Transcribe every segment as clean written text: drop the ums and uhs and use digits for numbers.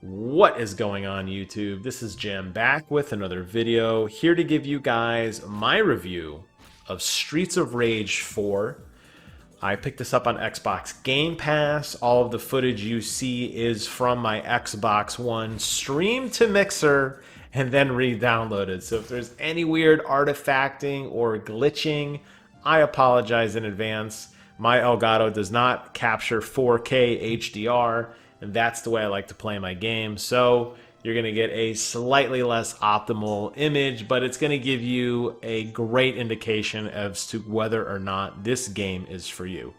What is going on, YouTube? This is Jam back with another video, here to give you guys my review of Streets of Rage 4. I picked this up on Xbox Game Pass. All of the footage you see is from my Xbox One streamed to Mixer and then re-downloaded. So if there's any weird artifacting or glitching, I apologize in advance. My Elgato does not capture 4K HDR, and that's the way I like to play my game. So you're going to get a slightly less optimal image, but it's going to give you a great indication as to whether or not this game is for you.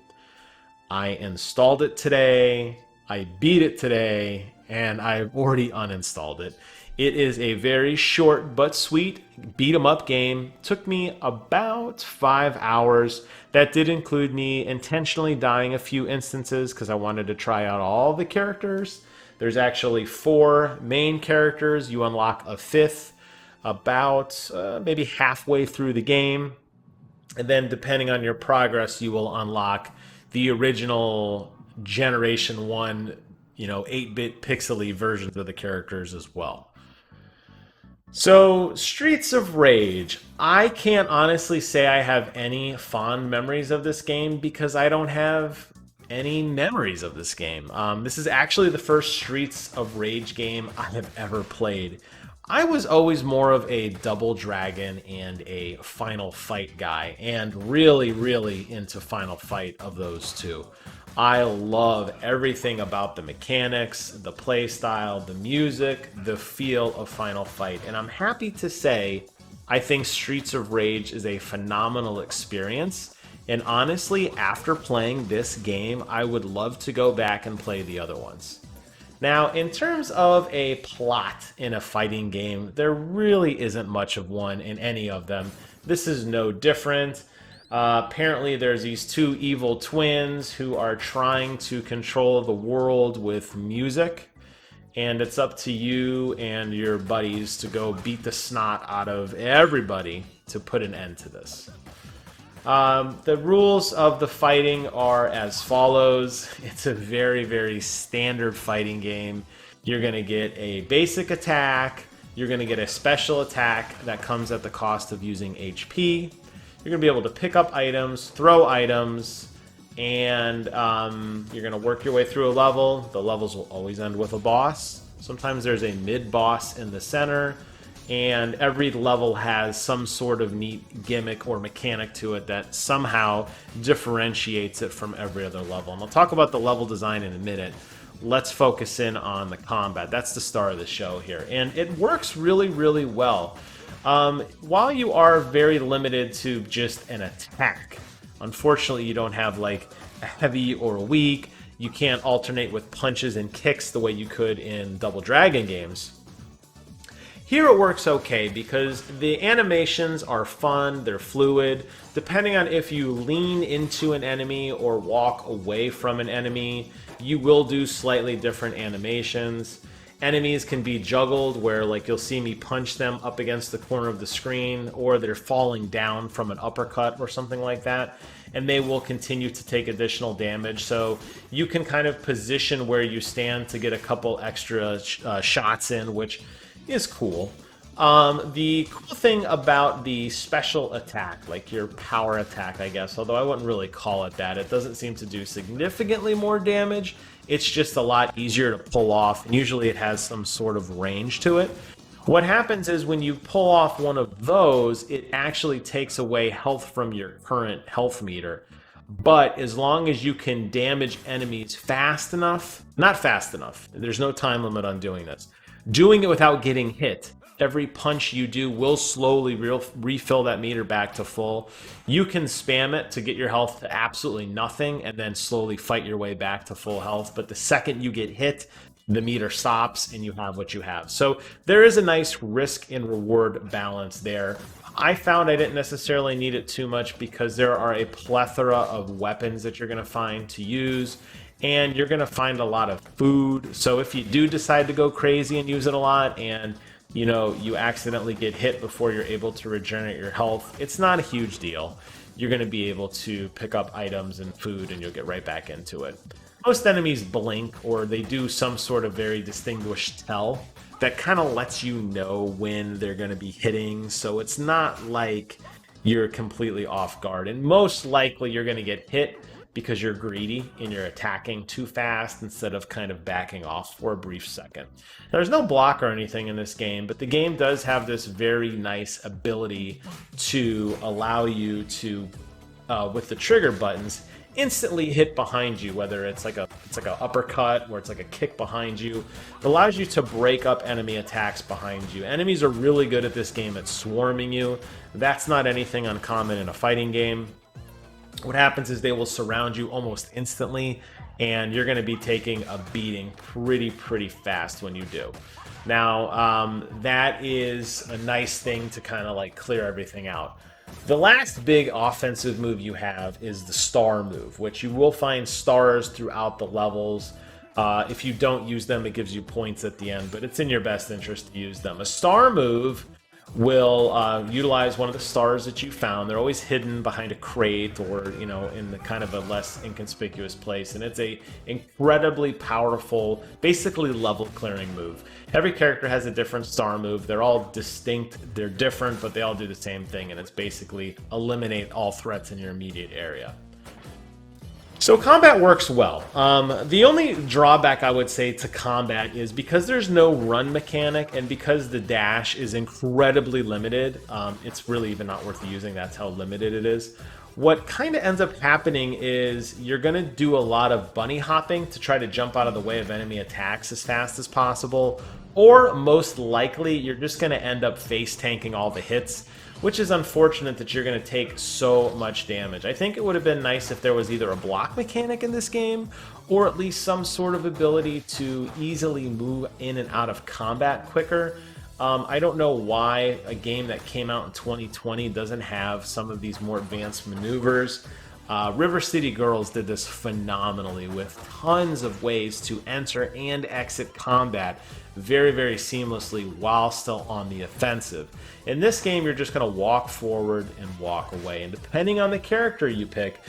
I installed it today, I beat it today, and I've already uninstalled it. It is a very short but sweet beat 'em up game. Took me about 5 hours. That did include me intentionally dying a few instances because I wanted to try out all the characters. There's actually 4 main characters. You unlock a 5th about maybe halfway through the game. And then depending on your progress, you will unlock the original Generation 1, 8-bit pixely versions of the characters as well. So, Streets of Rage. I can't honestly say I have any fond memories of this game because I don't have any memories of this game. This is actually the first Streets of Rage game I have ever played. I was always more of a Double Dragon and a Final Fight guy, and really into Final Fight of those two. I love everything about the mechanics, the play style, the music, the feel of Final Fight, and I'm happy to say I think Streets of Rage is a phenomenal experience. And honestly, after playing this game, I would love to go back and play the other ones. Now, in terms of a plot in a fighting game, there really isn't much of one in any of them. This is no different. Apparently, there's these 2 evil twins who are trying to control the world with music. And it's up to you and your buddies to go beat the snot out of everybody to put an end to this. The rules of the fighting are as follows. It's a very standard fighting game. You're going to get a basic attack. You're going to get a special attack that comes at the cost of using HP. You're going to be able to pick up items, throw items, and you're going to work your way through a level. The levels will always end with a boss. Sometimes there's a mid-boss in the center. And every level has some sort of neat gimmick or mechanic to it that somehow differentiates it from every other level. And I'll talk about the level design in a minute. Let's focus in on the combat. That's the star of the show here. And it works really well. While you are very limited to just an attack, unfortunately you don't have like a heavy or a weak. You can't alternate with punches and kicks the way you could in Double Dragon games. Here it works okay because the animations are fun, they're fluid. Depending on if you lean into an enemy or walk away from an enemy, you will do slightly different animations. Enemies can be juggled where like you'll see me punch them up against the corner of the screen, or they're falling down from an uppercut or something like that, and they will continue to take additional damage. So you can kind of position where you stand to get a couple extra shots in, which is cool. The cool thing about the special attack, like your power attack, I guess, although I wouldn't really call it that, it doesn't seem to do significantly more damage. It's just a lot easier to pull off, and usually it has some sort of range to it. What happens is when you pull off one of those, it actually takes away health from your current health meter. But as long as you can damage enemies fast enough, not fast enough, there's no time limit on doing this. Doing it without getting hit. Every punch you do will slowly refill that meter back to full. You can spam it to get your health to absolutely nothing and then slowly fight your way back to full health. But the second you get hit, the meter stops and you have what you have. So there is a nice risk and reward balance there. I found I didn't necessarily need it too much because there are a plethora of weapons that you're going to find to use. And you're going to find a lot of food. So if you do decide to go crazy and use it a lot and you accidentally get hit before you're able to regenerate your health, it's not a huge deal. You're going to be able to pick up items and food and you'll get right back into it. most enemies blink or they do some sort of very distinguished tell that kind of lets you know when they're going to be hitting. So it's not like you're completely off guard. And most likely you're going to get hit because you're greedy and you're attacking too fast instead of kind of backing off for a brief second. There's no block or anything in this game, but the game does have this very nice ability to allow you to, with the trigger buttons, instantly hit behind you, whether it's like a uppercut or it's like a kick behind you. It allows you to break up enemy attacks behind you. Enemies are really good at this game at swarming you. That's not anything uncommon in a fighting game. What happens is they will surround you almost instantly, and you're going to be taking a beating pretty fast when you do. Now, that is a nice thing to kind of like clear everything out. The last big offensive move you have is the star move, which you will find stars throughout the levels. If you don't use them, it gives you points at the end, but it's in your best interest to use them. A star move will utilize one of the stars that you found. They're always hidden behind a crate or, you know, in the kind of a less inconspicuous place. And it's a incredibly powerful, basically level clearing move. Every character has a different star move. They're all distinct. They're different, but they all do the same thing. And it's basically eliminate all threats in your immediate area. So combat works well. The only drawback I would say to combat is because there's no run mechanic and because the dash is incredibly limited, it's really even not worth using. That's how limited it is. What kind of ends up happening is you're going to do a lot of bunny hopping to try to jump out of the way of enemy attacks as fast as possible, or most likely you're just going to end up face tanking all the hits, which is unfortunate that you're going to take so much damage. I think it would have been nice if there was either a block mechanic in this game or at least some sort of ability to easily move in and out of combat quicker. I don't know why a game that came out in 2020 doesn't have some of these more advanced maneuvers. River City Girls did this phenomenally with tons of ways to enter and exit combat very seamlessly while still on the offensive. In this game, you're just going to walk forward and walk away. And depending on the character you pick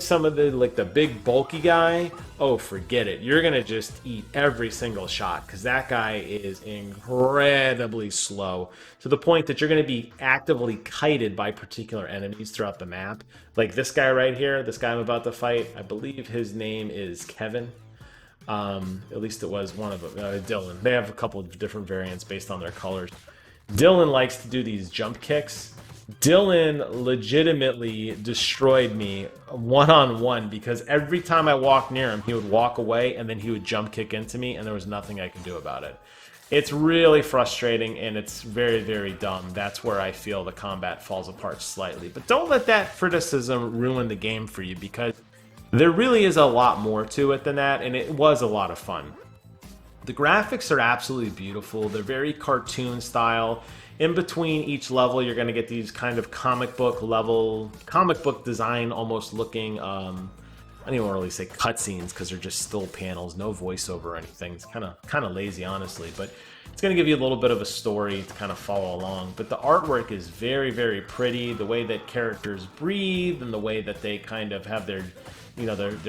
some of the, like the big bulky guy, oh, forget it. You're going to just eat every single shot because that guy is incredibly slow to the point that you're going to be actively kited by particular enemies throughout the map. Like this guy right here, this guy I'm about to fight, I believe his name is Kevin. At least it was one of them, Dylan. They have a couple of different variants based on their colors. Dylan likes to do these jump kicks. Dylan legitimately destroyed me one-on-one because every time I walked near him, he would walk away and then he would jump kick into me and there was nothing I could do about it. It's really frustrating and it's very dumb. That's where I feel the combat falls apart slightly. But don't let that criticism ruin the game for you because there really is a lot more to it than that, and it was a lot of fun. The graphics are absolutely beautiful. They're very cartoon style. In between each level, you're going to get these kind of comic book design almost looking, I don't even really say cutscenes because they're just still panels, no voiceover or anything. It's kind of lazy, honestly, but it's going to give you a little bit of a story to kind of follow along. But the artwork is very pretty. The way that characters breathe and the way that they kind of have their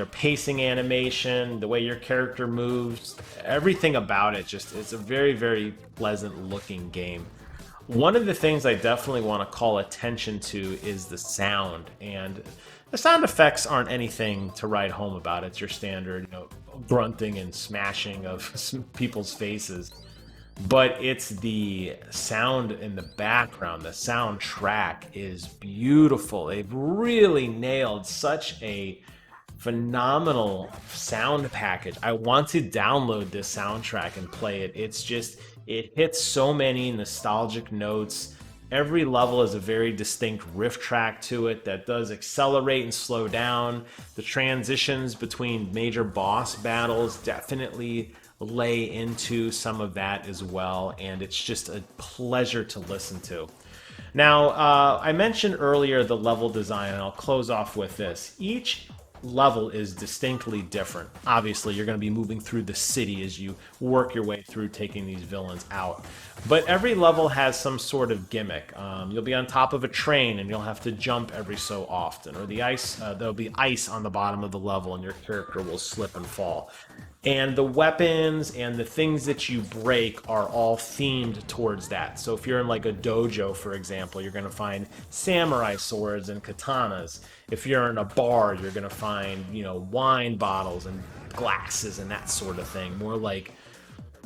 pacing animation, the way your character moves, everything about it, it's a very pleasant looking game. One of the things I definitely want to call attention to is the sound, and the sound effects aren't anything to write home about. It's your standard, grunting and smashing of people's faces. But it's the sound in the background. The soundtrack is beautiful. They've really nailed such a phenomenal sound package. I want to download this soundtrack and play it. It hits so many nostalgic notes. Every level has a very distinct riff track to it that does accelerate and slow down. The transitions between major boss battles definitely lay into some of that as well, and it's just a pleasure to listen to. Now, I mentioned earlier the level design, and I'll close off with this. Each level is distinctly different. Obviously, you're going to be moving through the city as you work your way through taking these villains out. But every level has some sort of gimmick. You'll be on top of a train and you'll have to jump every so often. Or the ice, there'll be ice on the bottom of the level and your character will slip and fall. And the weapons and the things that you break are all themed towards that. So if you're in like a dojo, for example, you're going to find samurai swords and katanas. If you're in a bar, you're going to find, you know, wine bottles and glasses and that sort of thing. More like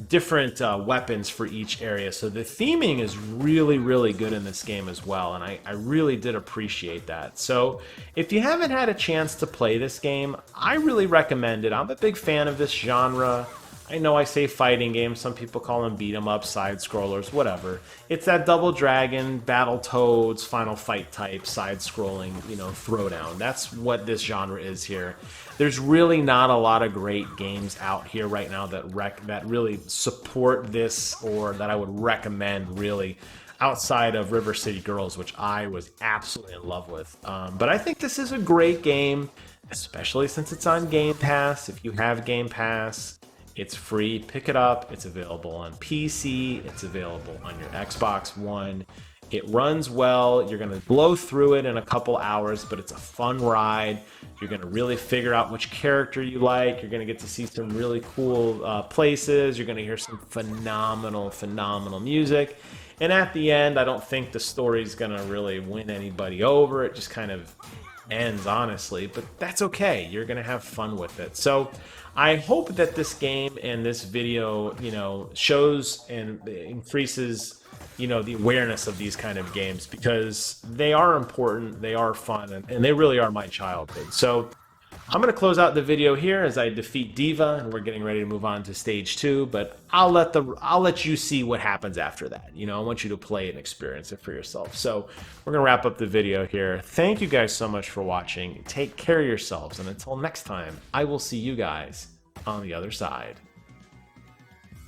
different weapons for each area. So the theming is really, really good in this game as well, and I really did appreciate that. So if you haven't had a chance to play this game, I really recommend it. I'm a big fan of this genre. I know I say fighting games, some people call them beat 'em up, side scrollers, whatever. It's that Double Dragon, Battletoads, Final Fight type, side scrolling, you know, throwdown. That's what this genre is here. There's really not a lot of great games out here right now that really support this, or that I would recommend really, outside of River City Girls, which I was absolutely in love with. But I think this is a great game, especially since it's on Game Pass. If you have Game Pass, it's free. Pick it up. It's available on PC. It's available on your Xbox One. It runs well. You're going to blow through it in a couple hours, but it's a fun ride. You're going to really figure out which character you like. You're going to get to see some really cool places. You're going to hear some phenomenal, phenomenal music. And at the end, I don't think the story's going to really win anybody over. It just kind of ends, honestly, but that's okay. You're going to have fun with it. So I hope that this game and this video, you know, shows and increases, you know, the awareness of these kind of games, because they are important, they are fun, and they really are my childhood. So I'm going to close out the video here as I defeat Diva, and we're getting ready to move on to stage 2, but I'll let you see what happens after that. You know, I want you to play and experience it for yourself. So we're going to wrap up the video here. Thank you guys so much for watching. Take care of yourselves, and until next time, I will see you guys on the other side.